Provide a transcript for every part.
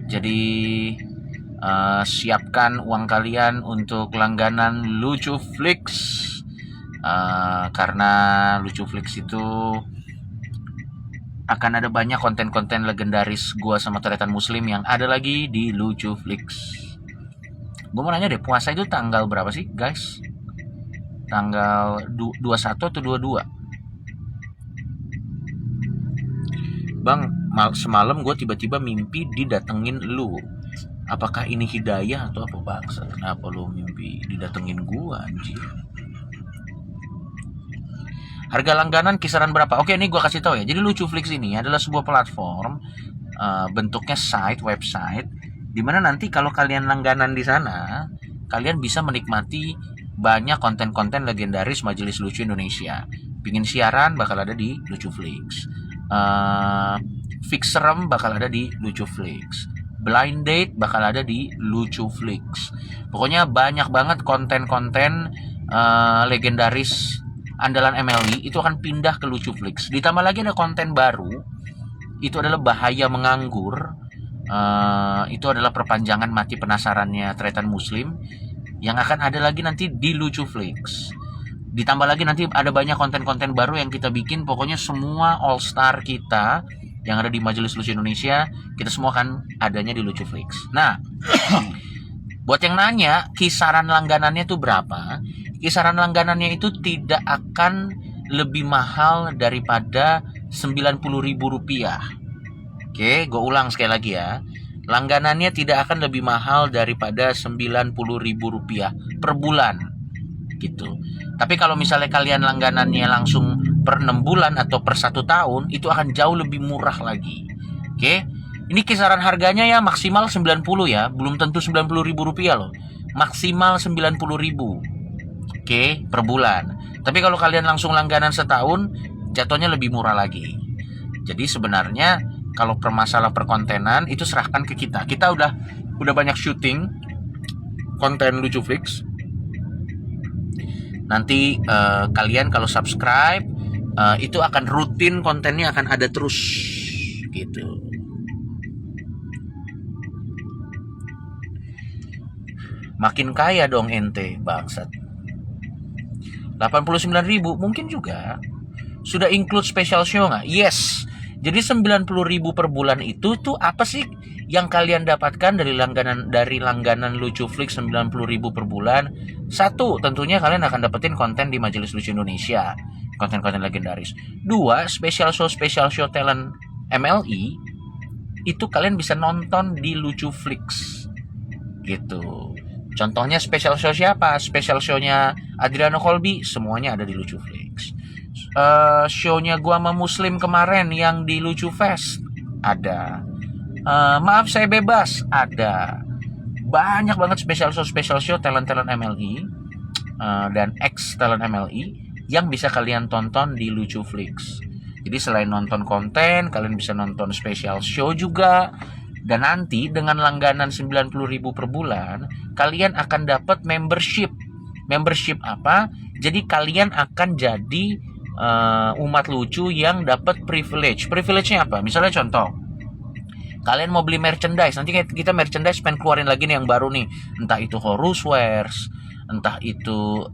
Jadi siapkan uang kalian untuk langganan Lucuflix, karena Lucuflix itu akan ada banyak konten-konten legendaris gua sama Toretan Muslim yang ada lagi di Lucuflix. Gue mau nanya deh, puasa itu tanggal berapa sih guys? Tanggal 21 atau 22? Bang, semalam gue tiba-tiba mimpi didatengin lu. Apakah ini hidayah atau apa bangsa? Kenapa lu mimpi didatengin gue anjir? Harga langganan kisaran berapa? Oke, ini gue kasih tahu ya. Jadi Lucuflix ini adalah sebuah platform, bentuknya website, dimana nanti kalau kalian langganan di sana, kalian bisa menikmati banyak konten-konten legendaris Majelis Lucu Indonesia. Pingin siaran bakal ada di Lucuflix. Fix serem bakal ada di Lucuflix. Blind date bakal ada di Lucuflix. Pokoknya banyak banget konten-konten legendaris andalan MLI itu akan pindah ke Lucuflix. Ditambah lagi ada konten baru, itu adalah bahaya menganggur. Itu adalah perpanjangan mati penasarannya Tretan Muslim yang akan ada lagi nanti di Lucuflix. Ditambah lagi nanti ada banyak konten-konten baru yang kita bikin. Pokoknya semua all star kita yang ada di Majelis Lucu Indonesia, kita semua akan adanya di Lucuflix. Nah, buat yang nanya kisaran langganannya itu berapa, kisaran langganannya itu tidak akan lebih mahal daripada Rp90.000. Oke, gue ulang sekali lagi ya. Langganannya tidak akan lebih mahal daripada Rp90.000 per bulan gitu. Tapi kalau misalnya kalian langganannya langsung per 6 bulan atau per 1 tahun, itu akan jauh lebih murah lagi. Oke. Ini kisaran harganya ya maksimal 90 ya, belum tentu Rp90.000 loh. Maksimal 90.000. Oke, per bulan. Tapi kalau kalian langsung langganan setahun, jatuhnya lebih murah lagi. Jadi sebenarnya kalau permasalah perkontenan itu serahkan ke kita. Kita udah banyak syuting konten Lucuflix. Nanti kalian kalau subscribe itu akan rutin, kontennya akan ada terus gitu. Makin kaya dong ente bangsat. 89.000 mungkin juga. Sudah include special show nggak? Yes. Jadi 90.000 per bulan itu tuh apa sih yang kalian dapatkan dari langganan Lucuflix 90.000 per bulan? Satu, tentunya kalian akan dapetin konten di Majelis Lucu Indonesia, konten-konten legendaris. Dua, special show talent MLI itu kalian bisa nonton di Lucuflix gitu. Contohnya special show siapa? Special show-nya Adriano Colby, semuanya ada di Lucuflix. Show-nya gua sama Muslim kemarin yang di Lucu Fest ada. Maaf saya bebas ada. Banyak banget special show talent MLI dan ex talent MLI yang bisa kalian tonton di Lucuflix. Jadi selain nonton konten, kalian bisa nonton special show juga. Dan nanti dengan langganan 90.000 per bulan, kalian akan dapat membership. Membership apa? Jadi kalian akan jadi umat lucu yang dapat privilege. Privilege-nya apa? Misalnya contoh, kalian mau beli merchandise, nanti kita merchandise pengen keluarin lagi nih yang baru nih, entah itu Horuswares, entah itu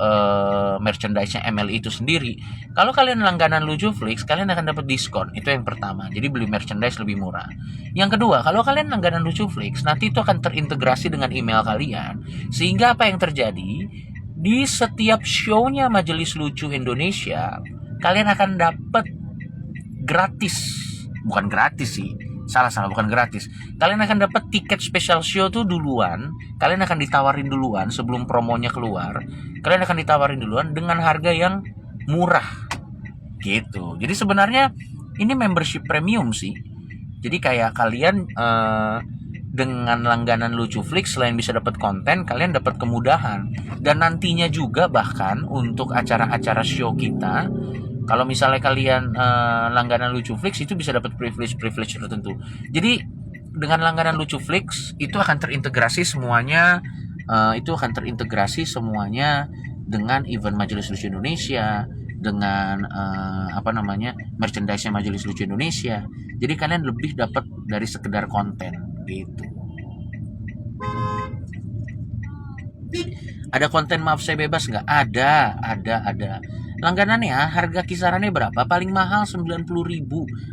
merchandise-nya ML itu sendiri. Kalau kalian langganan Lucuflix, kalian akan dapat diskon. Itu yang pertama. Jadi beli merchandise lebih murah. Yang kedua, kalau kalian langganan Lucuflix, nanti itu akan terintegrasi dengan email kalian. Sehingga apa yang terjadi? Di setiap show-nya Majelis Lucu Indonesia, kalian akan dapat gratis. Bukan gratis sih. Salah, bukan gratis. Kalian akan dapat tiket special show tuh duluan. Kalian akan ditawarin duluan sebelum promonya keluar. Kalian akan ditawarin duluan dengan harga yang murah. Gitu. Jadi sebenarnya ini membership premium sih. Jadi kayak kalian dengan langganan Lucuflix selain bisa dapat konten, kalian dapat kemudahan. Dan nantinya juga bahkan untuk acara-acara show kita, kalau misalnya kalian langganan Lucuflix itu bisa dapat privilege tertentu. Jadi dengan langganan Lucuflix itu akan terintegrasi semuanya, dengan event Majelis Lucu Indonesia, dengan merchandise-nya Majelis Lucu Indonesia. Jadi kalian lebih dapat dari sekedar konten gitu. Ada konten maaf saya bebas nggak? Ada. Langganannya harga kisarannya berapa? Paling mahal 90.000,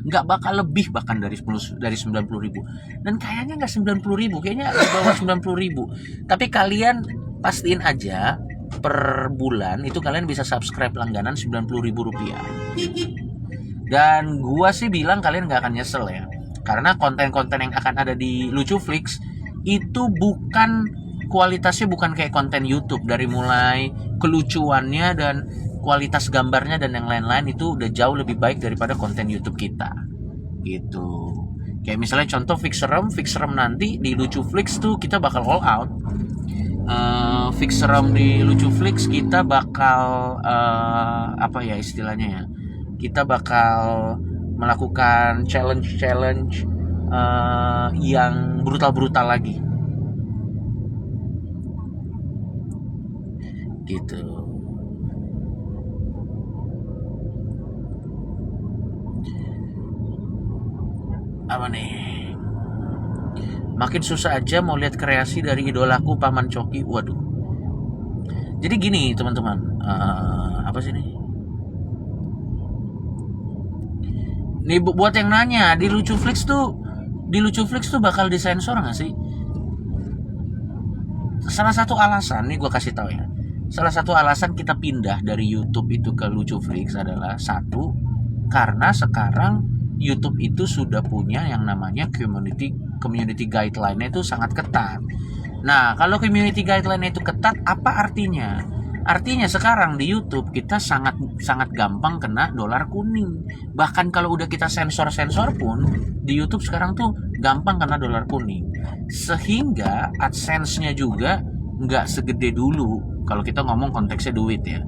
nggak bakal lebih bahkan dari 90.000. Dan kayaknya nggak 90.000, kayaknya di bawah 90.000. Tapi kalian pastiin aja per bulan itu kalian bisa subscribe langganan 90.000 rupiah. Dan gua sih bilang kalian nggak akan nyesel ya, karena konten-konten yang akan ada di Lucuflix itu kualitasnya bukan kayak konten YouTube. Dari mulai kelucuannya dan kualitas gambarnya dan yang lain-lain itu udah jauh lebih baik daripada konten YouTube kita gitu. Kayak misalnya contoh Fixerem nanti di Lucuflix tuh kita bakal all out. Fixerem di Lucuflix kita bakal apa ya istilahnya ya, kita bakal melakukan challenge yang brutal lagi gitu. Apa nih? Makin susah aja mau lihat kreasi dari idolaku Paman Coki. Waduh. Jadi gini teman-teman, apa sih nih? Nih buat yang nanya, di Lucuflix tuh bakal disensor nggak sih? Salah satu alasan nih gue kasih tahu ya. Salah satu alasan kita pindah dari YouTube itu ke Lucuflix adalah satu, karena sekarang YouTube itu sudah punya yang namanya community guideline itu sangat ketat. Nah, kalau community guideline itu ketat, apa artinya? Artinya sekarang di YouTube kita sangat gampang kena dolar kuning. Bahkan kalau udah kita sensor pun di YouTube sekarang tuh gampang kena dolar kuning. Sehingga AdSense-nya juga nggak segede dulu kalau kita ngomong konteksnya duit ya.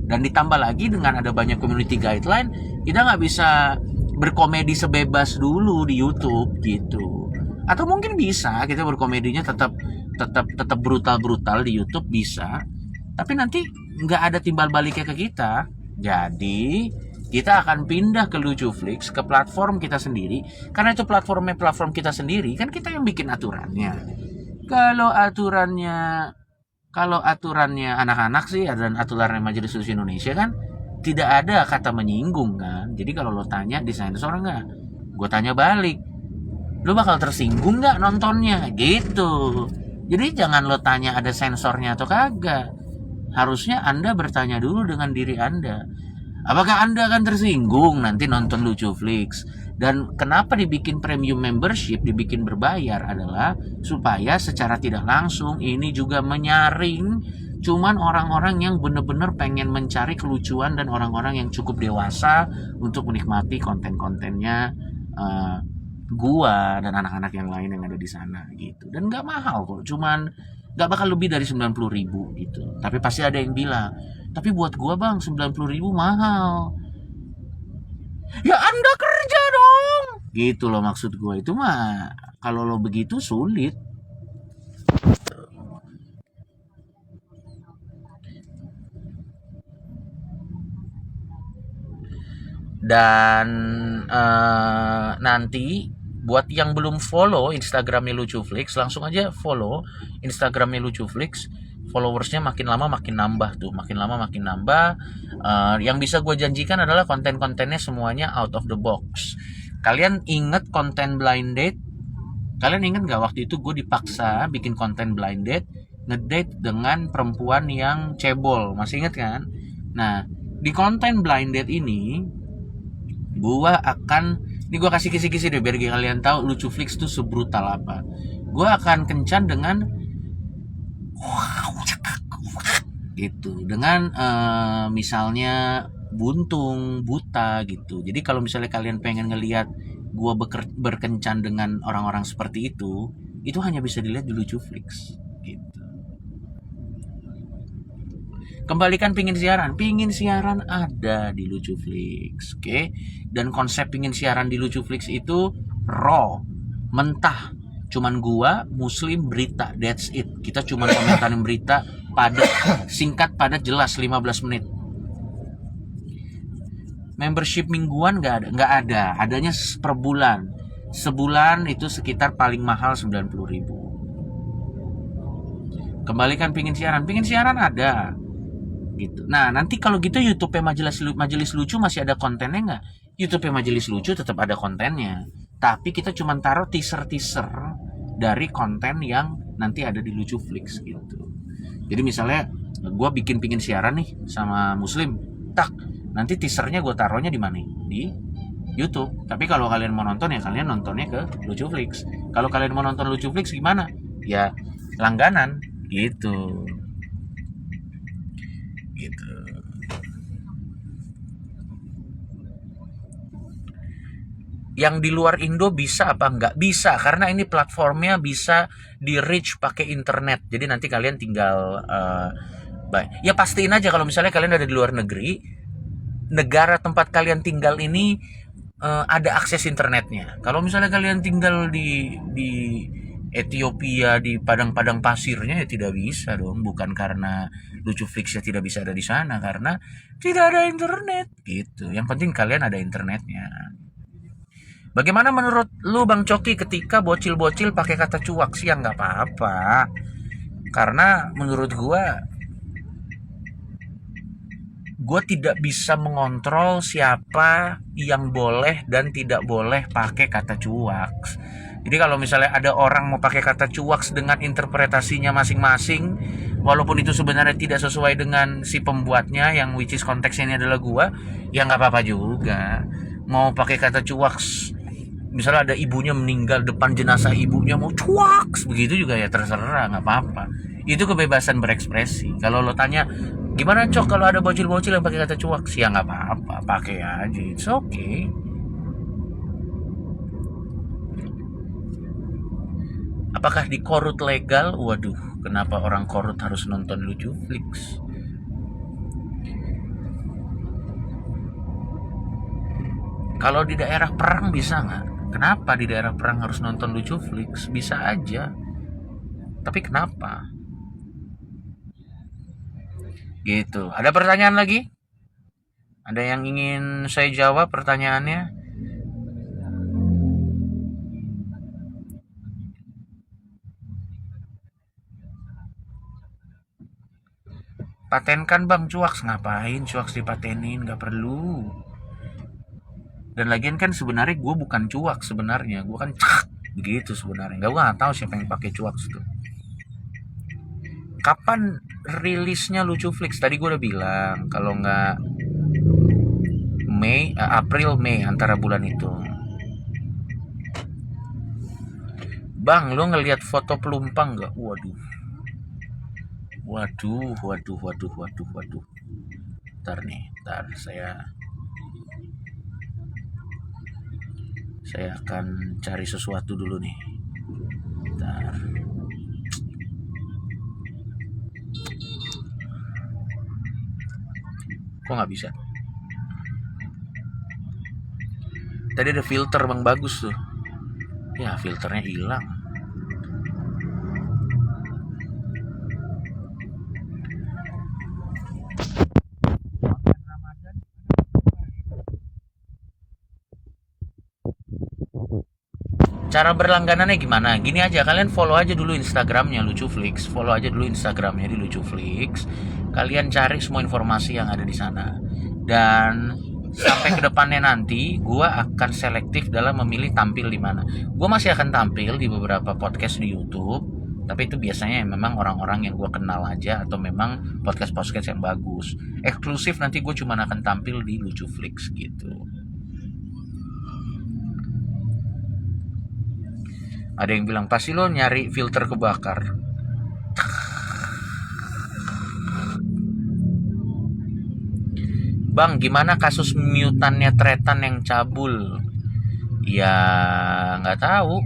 Dan ditambah lagi dengan ada banyak community guideline, kita nggak bisa berkomedi sebebas dulu di YouTube gitu. Atau mungkin bisa kita berkomedinya tetap brutal di YouTube bisa, tapi nanti nggak ada timbal baliknya ke kita. Jadi kita akan pindah ke Lucuflix, ke platform kita sendiri, karena itu platform kita sendiri, kan kita yang bikin aturannya. Kalau aturannya anak-anak sih dan aturannya Majelis Ulama Indonesia kan tidak ada kata menyinggung kan. Jadi kalau lo tanya disensor nggak, gue tanya balik, lo bakal tersinggung nggak nontonnya gitu. Jadi jangan lo tanya ada sensornya atau kagak. Harusnya Anda bertanya dulu dengan diri Anda, apakah Anda akan tersinggung nanti nonton Lucuflix. Dan kenapa dibikin premium membership, dibikin berbayar adalah supaya secara tidak langsung ini juga menyaring cuman orang-orang yang benar-benar pengen mencari kelucuan dan orang-orang yang cukup dewasa untuk menikmati konten-kontennya gua dan anak-anak yang lain yang ada di sana gitu. Dan nggak mahal kok, cuman nggak bakal lebih dari 90.000 gitu. Tapi pasti ada yang bilang, tapi buat gua bang 90.000 mahal. Ya Anda kerja dong gitu loh, maksud gua itu mah kalau lo begitu sulit. Dan nanti buat yang belum follow Instagramnya Lucuflix, langsung aja follow Instagramnya Lucuflix. Followersnya makin lama makin nambah. Yang bisa gue janjikan adalah konten-kontennya semuanya out of the box. Kalian inget konten blind date? Kalian inget gak waktu itu gue dipaksa bikin konten blind date, ngedate dengan perempuan yang cebol, masih inget kan? Nah, di konten blind date ini gua kasih kisi-kisi deh biar kalian tahu Lucuflix tuh sebrutal apa. Gua akan kencan dengan gitu, dengan misalnya buntung, buta gitu. Jadi kalau misalnya kalian pengen ngelihat gua berkencan dengan orang-orang seperti itu hanya bisa dilihat di Lucuflix gitu. Kembalikan pingin siaran ada di Lucuflix, oke? Dan konsep pingin siaran di Lucuflix itu raw, mentah. Cuman gua, Muslim, berita, that's it. Kita cuma komentarin berita padat, singkat, padat, jelas, 15 menit. Membership mingguan nggak ada. Adanya per bulan. Sebulan itu sekitar paling mahal 90.000. Kembalikan pingin siaran ada gitu. Nah nanti kalau gitu YouTube-nya Majelis Lucu masih ada kontennya nggak? YouTube-nya Majelis Lucu tetap ada kontennya, tapi kita cuma taruh teaser dari konten yang nanti ada di Lucu Flix gitu. Jadi misalnya gue bikin pingin siaran nih sama Muslim, tak nanti teasernya gue taruhnya di mana? Di YouTube. Tapi kalau kalian mau nonton ya kalian nontonnya ke Lucu Flix. Kalau kalian mau nonton Lucu Flix gimana? Ya langganan gitu. Gitu. Yang di luar Indo bisa apa enggak? Bisa, karena ini platformnya bisa di reach pakai internet. Jadi nanti kalian tinggal ya pastiin aja kalau misalnya kalian ada di luar negeri, negara tempat kalian tinggal ini ada akses internetnya. Kalau misalnya kalian tinggal di Ethiopia, di padang-padang pasirnya, ya tidak bisa dong. Bukan karena Lucu Flix-nya tidak bisa ada di sana, karena tidak ada internet gitu. Yang penting kalian ada internetnya. Bagaimana menurut lu Bang Coki ketika bocil-bocil pakai kata cuak sih? Ya nggak apa-apa. Karena menurut gue tidak bisa mengontrol siapa yang boleh dan tidak boleh pakai kata cuak. Jadi kalau misalnya ada orang mau pakai kata cuak dengan interpretasinya masing-masing, walaupun itu sebenarnya tidak sesuai dengan si pembuatnya, yang which is konteksnya ini adalah gue, ya nggak apa-apa juga. Mau pakai kata cuak, misalnya ada ibunya meninggal, depan jenazah ibunya mau cuak, begitu juga ya terserah, nggak apa-apa. Itu kebebasan berekspresi. Kalau lo tanya gimana Cok kalau ada bocil-bocil yang pakai kata cuak, sih ya nggak apa-apa, pakai aja, it's okay. Apakah di korut legal? Waduh, kenapa orang korut harus nonton Lucu Flix? Kalau di daerah perang bisa nggak? Kenapa di daerah perang harus nonton Lucu Flix? Bisa aja. Tapi kenapa? Gitu. Ada pertanyaan lagi? Ada yang ingin saya jawab pertanyaannya? Patenkan Bang Cuaks. Ngapain Cuaks dipatenin? Gak perlu. Dan lagian kan sebenarnya gue bukan cuak sebenarnya. Gue kan cak begitu sebenarnya. Gue gak tahu siapa yang pakai Cuaks tuh. Kapan rilisnya Lucu Flix? Tadi gue udah bilang kalau nggak April Mei antara bulan itu. Bang, lo ngelihat foto pelumpang nggak? Waduh. Ntar saya akan cari sesuatu dulu nih. Ntar. Kok nggak bisa? Tadi ada filter Bang bagus tuh. Ya filternya hilang. Cara berlangganannya gimana? Gini aja, kalian follow aja dulu Instagramnya Lucu Flix, follow aja dulu Instagramnya di Lucu Flix. Kalian cari semua informasi yang ada di sana. Dan sampai ke depannya nanti, gue akan selektif dalam memilih tampil di mana. Gue masih akan tampil di beberapa podcast di YouTube, tapi itu biasanya memang orang-orang yang gue kenal aja atau memang podcast-podcast yang bagus. Eksklusif nanti gue cuma akan tampil di Lucu Flix gitu. Ada yang bilang pasti lo nyari filter kebakar. Bang, gimana kasus mutannya Tretan yang cabul? Ya nggak tahu.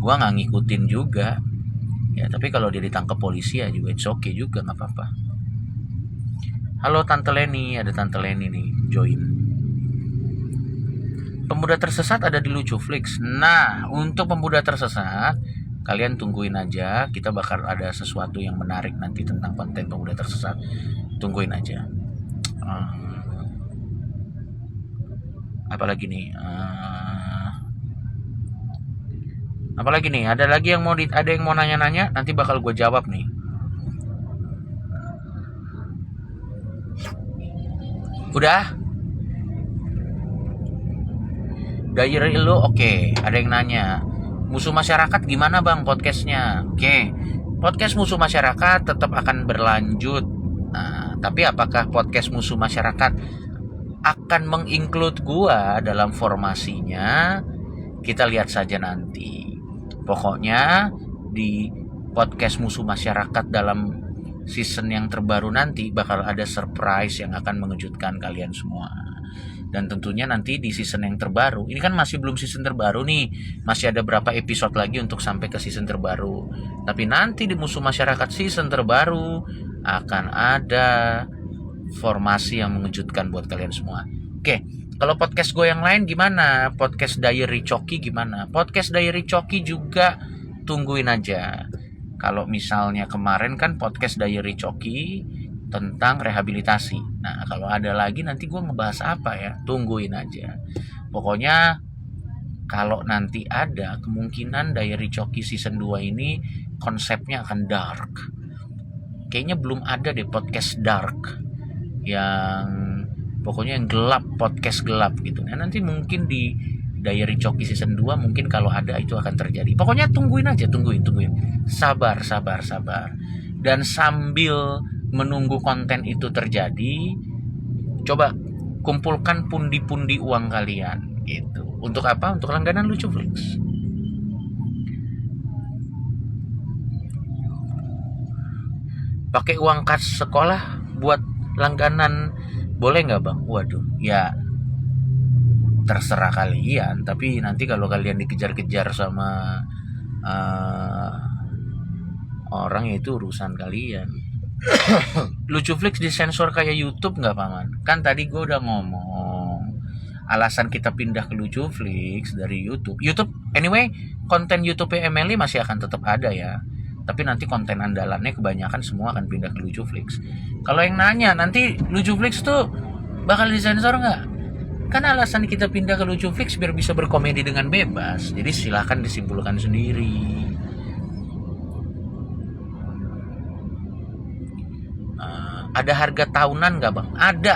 Gua nggak ngikutin juga. Ya tapi kalau dia ditangkap polisi ya juga it's okay juga, nggak apa-apa. Halo Tante Leni, ada Tante Leni nih join. Pemuda Tersesat ada di Lucu Flix. Nah, untuk Pemuda Tersesat, kalian tungguin aja. Kita bakal ada sesuatu yang menarik nanti tentang konten Pemuda Tersesat. Tungguin aja. Apalagi nih? Apalagi nih? Ada lagi yang mau ada yang mau nanya-nanya? Nanti bakal gue jawab nih. Udah? Diary lu oke. Ada yang nanya, Musuh Masyarakat gimana bang podcastnya? Oke, podcast Musuh Masyarakat tetap akan berlanjut. Nah, tapi apakah podcast Musuh Masyarakat akan menginclude gua dalam formasinya? Kita lihat saja nanti. Pokoknya di podcast Musuh Masyarakat dalam season yang terbaru nanti bakal ada surprise yang akan mengejutkan kalian semua. Dan tentunya nanti di season yang terbaru, ini kan masih belum season terbaru nih, masih ada berapa episode lagi untuk sampai ke season terbaru. Tapi nanti di Musuh Masyarakat season terbaru akan ada formasi yang mengejutkan buat kalian semua. Oke, kalau podcast gue yang lain gimana? Podcast Diary Coki gimana? Podcast Diary Coki juga tungguin aja. Kalau misalnya kemarin kan podcast Diary Coki tentang rehabilitasi. Nah, kalau ada lagi nanti gue ngebahas apa ya? Tungguin aja. Pokoknya kalau nanti ada kemungkinan Diary Coki season 2 ini konsepnya akan dark. Kayaknya belum ada deh podcast dark yang pokoknya yang gelap, podcast gelap gitu. Nah, nanti mungkin di Diary Coki season 2 mungkin kalau ada itu akan terjadi. Pokoknya tungguin aja, tungguin. Sabar. Dan sambil menunggu konten itu terjadi, coba kumpulkan pundi-pundi uang kalian gitu. Untuk apa? Untuk langganan Lucuflix. Pakai uang kas sekolah buat langganan boleh nggak bang? Waduh, ya terserah kalian. Tapi nanti kalau kalian dikejar-kejar sama orang, itu urusan kalian. Lucuflix disensor kayak YouTube nggak paman? Kan tadi gue udah ngomong alasan kita pindah ke Lucuflix dari YouTube. Anyway, konten YouTube Emily masih akan tetap ada ya. Tapi nanti konten andalannya kebanyakan semua akan pindah ke Lucuflix. Kalau yang nanya nanti Lucuflix tuh bakal disensor nggak? Kan alasan kita pindah ke Lucuflix biar bisa berkomedi dengan bebas. Jadi silahkan disimpulkan sendiri. Ada harga tahunan nggak bang? Ada.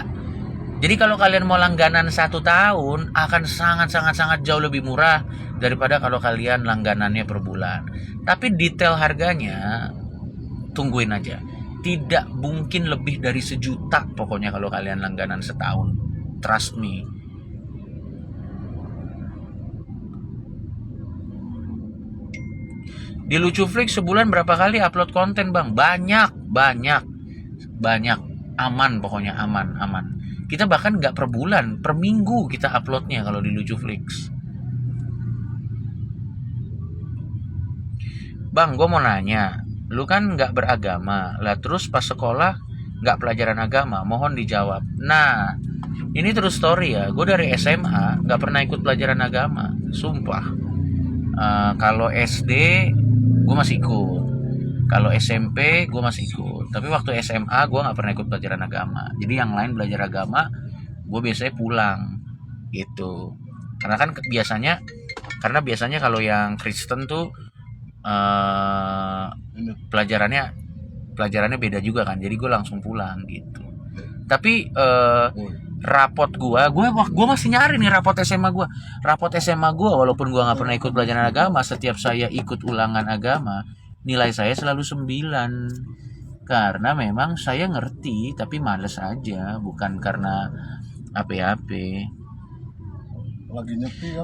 Jadi kalau kalian mau langganan 1 tahun akan sangat jauh lebih murah daripada kalau kalian langganannya per bulan. Tapi detail harganya tungguin aja. Tidak mungkin lebih dari 1 juta pokoknya kalau kalian langganan setahun. Trust me. Di Lucuflix sebulan berapa kali upload konten bang? Banyak. Aman pokoknya, aman. Kita bahkan nggak per bulan, per minggu kita uploadnya kalau di Lucuflix. Bang, gue mau nanya, lu kan nggak beragama, lah terus pas sekolah nggak pelajaran agama, mohon dijawab. Nah, ini terus story ya, gue dari SMA nggak pernah ikut pelajaran agama, sumpah. Kalau SD gue masih ikut, kalau SMP gue masih ikut, tapi waktu SMA gue nggak pernah ikut pelajaran agama. Jadi yang lain belajar agama, gue biasanya pulang gitu. Karena biasanya kalau yang Kristen tuh pelajarannya beda juga kan. Jadi gue langsung pulang gitu. Tapi rapot gue masih nyari nih rapot SMA gue. Walaupun gue nggak pernah ikut pelajaran agama, setiap saya ikut ulangan agama, nilai saya selalu 9. Karena memang saya ngerti tapi males aja, bukan karena apa-apa.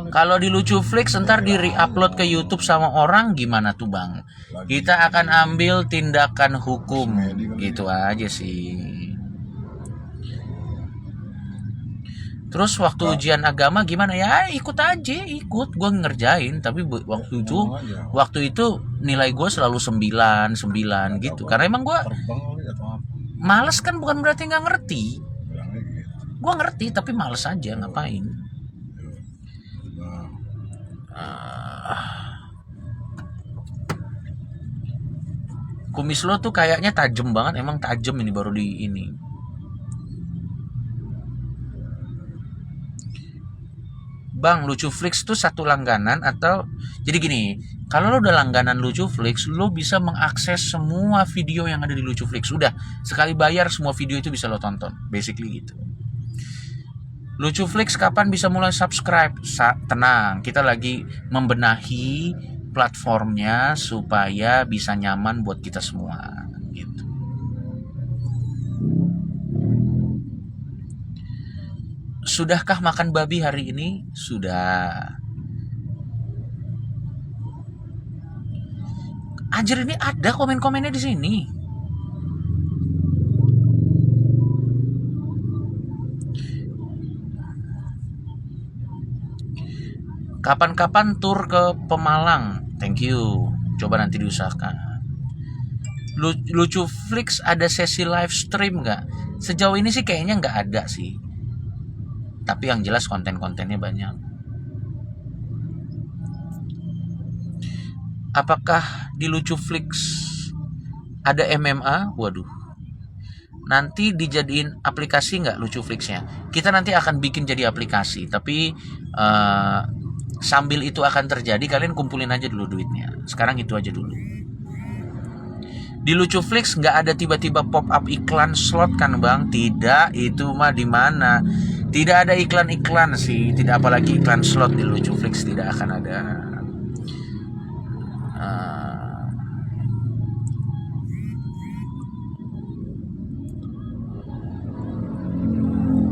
Kalau di Lucuflix ntar di re-upload ke YouTube sama orang gimana tuh bang? Kita akan ambil tindakan hukum, gitu aja sih. Terus waktu ujian agama gimana ya? Ikut, gue ngerjain. Tapi waktu itu nilai gue selalu 9 gitu. Karena emang gue males kan, bukan berarti nggak ngerti. Gue ngerti tapi males aja, ngapain? Kumis lo tuh kayaknya tajam banget, emang tajam ini baru di ini. Bang, Lucuflix tuh satu langganan atau jadi gini, kalau lo udah langganan Lucuflix, lo bisa mengakses semua video yang ada di Lucuflix. Udah, sekali bayar semua video itu bisa lo tonton, basically gitu. Lucu Flix kapan bisa mulai subscribe? Tenang, kita lagi membenahi platformnya supaya bisa nyaman buat kita semua gitu. Sudahkah makan babi hari ini? Sudah. Anjir, ini ada komen-komennya di sini. Kapan-kapan tur ke Pemalang? Thank you. Coba nanti diusahakan. Lucu Flix ada sesi live stream nggak? Sejauh ini sih kayaknya nggak ada sih. Tapi yang jelas konten-kontennya banyak. Apakah di Lucu Flix ada MMA? Waduh. Nanti dijadiin aplikasi nggak Lucu Flix-nya? Kita nanti akan bikin jadi aplikasi. Tapi sambil itu akan terjadi, kalian kumpulin aja dulu duitnya. Sekarang itu aja dulu. Di Lucu Flix nggak ada tiba-tiba pop up iklan slot kan bang? Tidak, itu mah di mana? Tidak ada iklan-iklan sih, tidak, apalagi iklan slot di Lucu Flix tidak akan ada.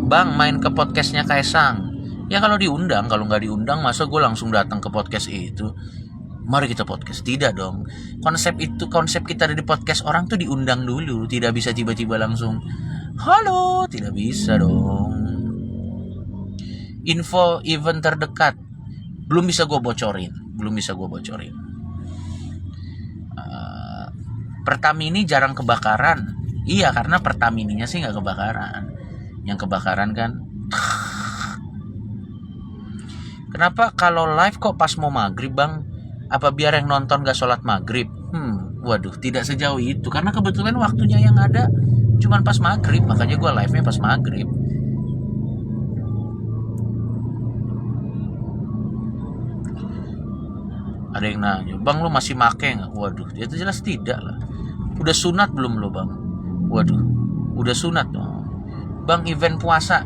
Bang, main ke podcastnya Kaisang. Ya kalau diundang, kalau nggak diundang masa gue langsung datang ke podcast itu. Mari kita podcast. Tidak dong. Konsep kita di podcast orang tuh diundang dulu. Tidak bisa tiba-tiba langsung halo, tidak bisa dong. Info event terdekat belum bisa gue bocorin. Pertamini jarang kebakaran. Iya, karena Pertamininya sih nggak kebakaran. Yang kebakaran kan. Kenapa kalau live kok pas mau maghrib bang? Apa biar yang nonton gak sholat maghrib? Waduh, tidak sejauh itu. Karena kebetulan waktunya yang ada cuman pas maghrib. Makanya gue live-nya pas maghrib. Ada yang nanya, bang lu masih make gak? Waduh, itu jelas tidak lah. Udah sunat belum lo bang? Waduh, udah sunat dong. Bang, event puasa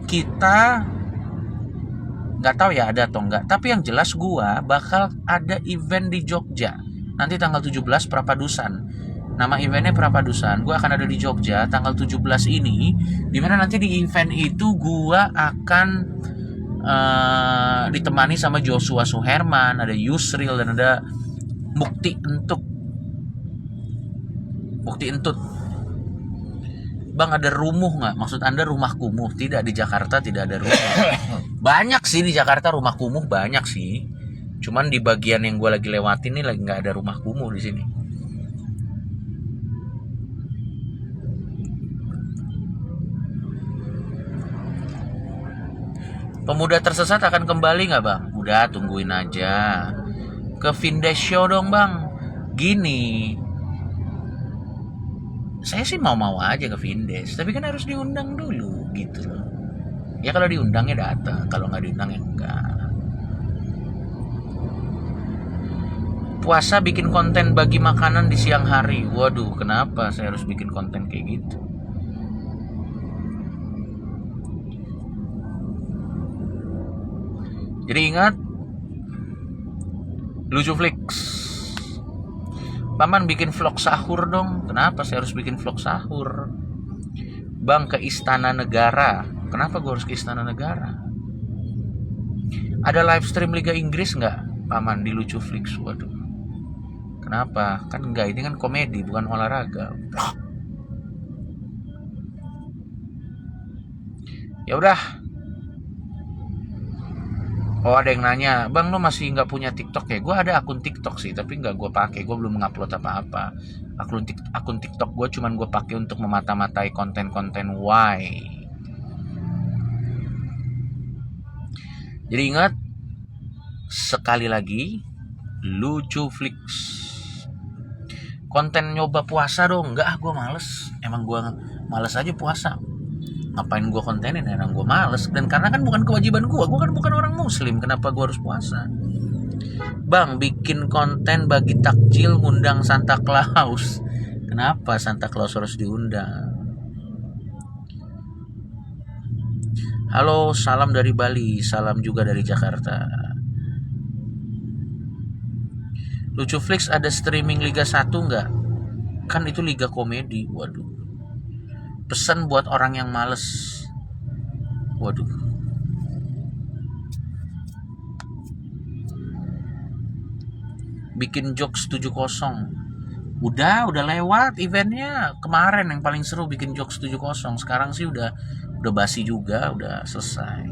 kita nggak tahu ya ada atau enggak, tapi yang jelas gua bakal ada event di Jogja nanti tanggal 17 Prapadusan. Nama eventnya Prapadusan. Gua akan ada di Jogja tanggal 17 ini, dimana nanti di event itu gua akan ditemani sama Joshua Suherman, ada Yusril, dan ada Mukti Entut. Bang, ada rumuh nggak? Maksud Anda rumah kumuh? Tidak, di Jakarta tidak ada rumah. Banyak sih di Jakarta rumah kumuh, banyak sih. Cuman di bagian yang gue lagi lewatin nih lagi nggak ada rumah kumuh di sini. Pemuda tersesat akan kembali nggak bang? Udah, tungguin aja. Ke Vindes Show dong bang. Gini, saya sih mau aja ke Vindes, tapi kan harus diundang dulu gitu loh. Ya kalau diundang ya datang, kalau nggak diundang ya enggak. Puasa bikin konten bagi makanan di siang hari. Waduh, kenapa saya harus bikin konten kayak gitu? Jadi ingat, Lucu Flix. Paman bikin vlog sahur dong. Kenapa saya harus bikin vlog sahur? Bang, ke Istana Negara. Kenapa gue harus ke Istana Negara? Ada live stream Liga Inggris nggak, Paman, di Lucu Flix? Waduh. Kenapa? Kan enggak, ini kan komedi, bukan olahraga. Ya udah. Oh, ada yang nanya, bang lu masih nggak punya TikTok ya? Gue ada akun TikTok sih, tapi nggak gue pakai. Gue belum mengupload apa-apa. Akun TikTok gue cuman gue pakai untuk memata-matai konten-konten why. Jadi ingat, sekali lagi, Lucu Flix. Konten nyoba puasa dong? Enggak, gue males. Emang gue males aja puasa. Ngapain gue kontenin, emang gue males. Dan karena kan bukan kewajiban gue kan bukan orang muslim, kenapa gue harus puasa? Bang, bikin konten bagi takjil ngundang Santa Claus. Kenapa Santa Claus harus diundang? Halo, salam dari Bali, salam juga dari Jakarta. Lucu Flix ada streaming Liga 1 nggak? Kan itu Liga Komedi. Waduh. Pesan buat orang yang males. Waduh. Bikin jokes 70. Udah lewat eventnya. Kemarin yang paling seru bikin jokes 70. Sekarang sih udah basi juga, udah selesai.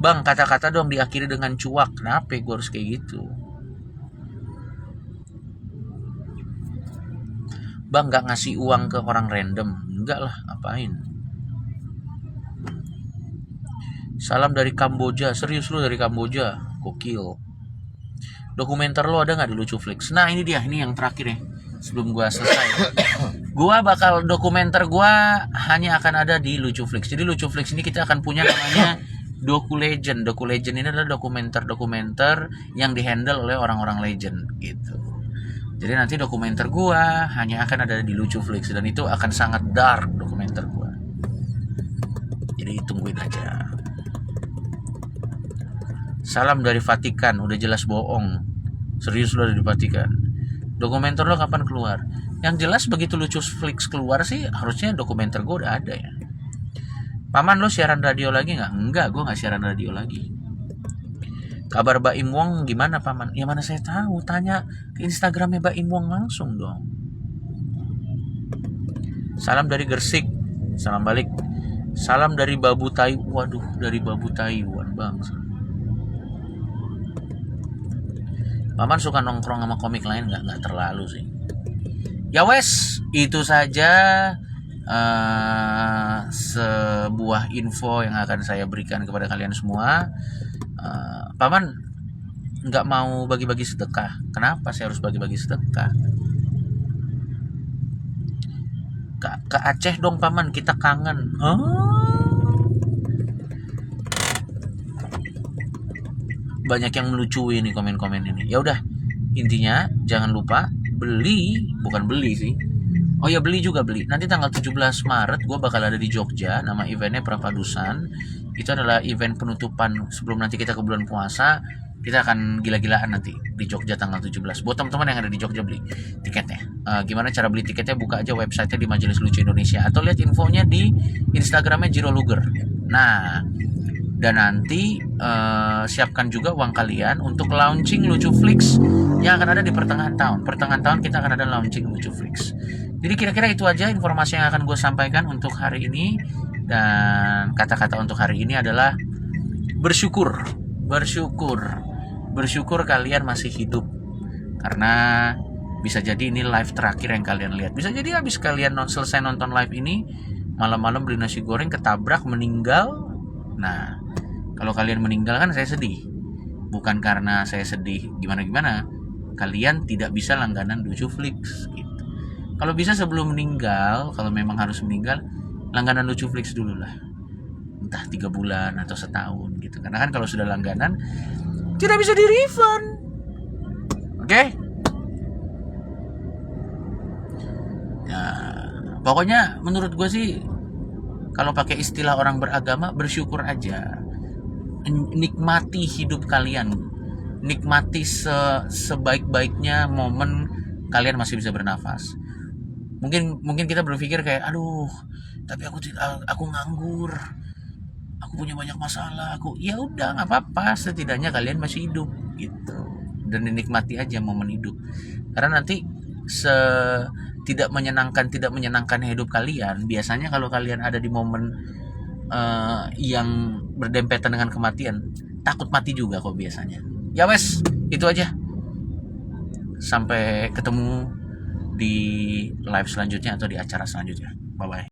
Bang, kata-kata dong diakhiri dengan cuak. Kenapa gue harus kayak gitu? Bang, gak ngasih uang ke orang random. Enggak lah, ngapain? Salam dari Kamboja. Serius lu dari Kamboja? Gokil. Dokumenter lo ada nggak di Lucu Flix? Nah ini dia, ini yang terakhir ya. Sebelum gua selesai, gua bakal dokumenter gua hanya akan ada di Lucu Flix. Jadi Lucu Flix ini kita akan punya namanya Doku Legend. Doku Legend ini adalah dokumenter yang dihandle oleh orang-orang legend gitu. Jadi nanti dokumenter gua hanya akan ada di Lucu Flix dan itu akan sangat dark dokumenter gua. Jadi tungguin aja. Salam dari Vatikan, udah jelas bohong. Serius lo ada di Vatikan. Dokumenter lo kapan keluar? Yang jelas begitu Lucu Flix keluar sih harusnya dokumenter gue udah ada ya. Paman lo siaran radio lagi nggak? Enggak, gue nggak siaran radio lagi. Kabar Mbak Im Wong gimana Paman? Ya mana saya tahu, tanya ke Instagramnya Mbak Im Wong langsung dong. Salam dari Gersik, salam balik. Salam dari Babu Taiwan. Waduh, dari Babu Taiwan bang. Paman suka nongkrong sama komik lain nggak terlalu sih. Ya wes, itu saja sebuah info yang akan saya berikan kepada kalian semua. Paman nggak mau bagi-bagi sedekah. Kenapa saya harus bagi-bagi sedekah? Ke Aceh dong Paman, kita kangen. Banyak yang melucui nih komen-komen ini. Ya udah, intinya jangan lupa bukan beli sih. Oh ya beli. Nanti tanggal 17 Maret gue bakal ada di Jogja. Nama eventnya Prapadusan. Itu adalah event penutupan sebelum nanti kita ke bulan puasa. Kita akan gila-gilaan nanti di Jogja tanggal 17. Buat teman-teman yang ada di Jogja beli tiketnya. Gimana cara beli tiketnya? Buka aja websitenya di Majelis Lucu Indonesia atau lihat infonya di Instagramnya Jiro Luger. Nah, dan nanti siapkan juga uang kalian untuk launching Lucu Flix yang akan ada di pertengahan tahun. Pertengahan tahun kita akan ada launching Lucu Flix. Jadi kira-kira itu aja informasi yang akan gue sampaikan untuk hari ini. Dan kata-kata untuk hari ini adalah bersyukur kalian masih hidup. Karena bisa jadi ini live terakhir yang kalian lihat. Bisa jadi habis kalian selesai nonton live ini, malam-malam beli nasi goreng, ketabrak, meninggal. Nah, kalau kalian meninggal kan saya sedih. Bukan karena saya sedih gimana-gimana. Kalian tidak bisa langganan Lucu Flix gitu. Kalau bisa sebelum meninggal, kalau memang harus meninggal, langganan Lucu Flix dulu lah. Entah 3 bulan atau setahun gitu. Karena kan kalau sudah langganan tidak bisa di-refund. Oke? Ya, pokoknya menurut gue sih kalau pakai istilah orang beragama, bersyukur aja. Nikmati hidup kalian. Nikmati sebaik-baiknya momen kalian masih bisa bernafas. Mungkin kita berpikir kayak, aduh, tapi aku nganggur. Aku punya banyak masalah. Ya udah, nggak apa-apa. Setidaknya kalian masih hidup gitu. Dan dinikmati aja momen hidup. Karena nanti tidak menyenangkan hidup kalian. Biasanya kalau kalian ada di momen yang berdempetan dengan kematian, takut mati juga kok biasanya. Ya wes, itu aja. Sampai ketemu di live selanjutnya atau di acara selanjutnya. Bye bye.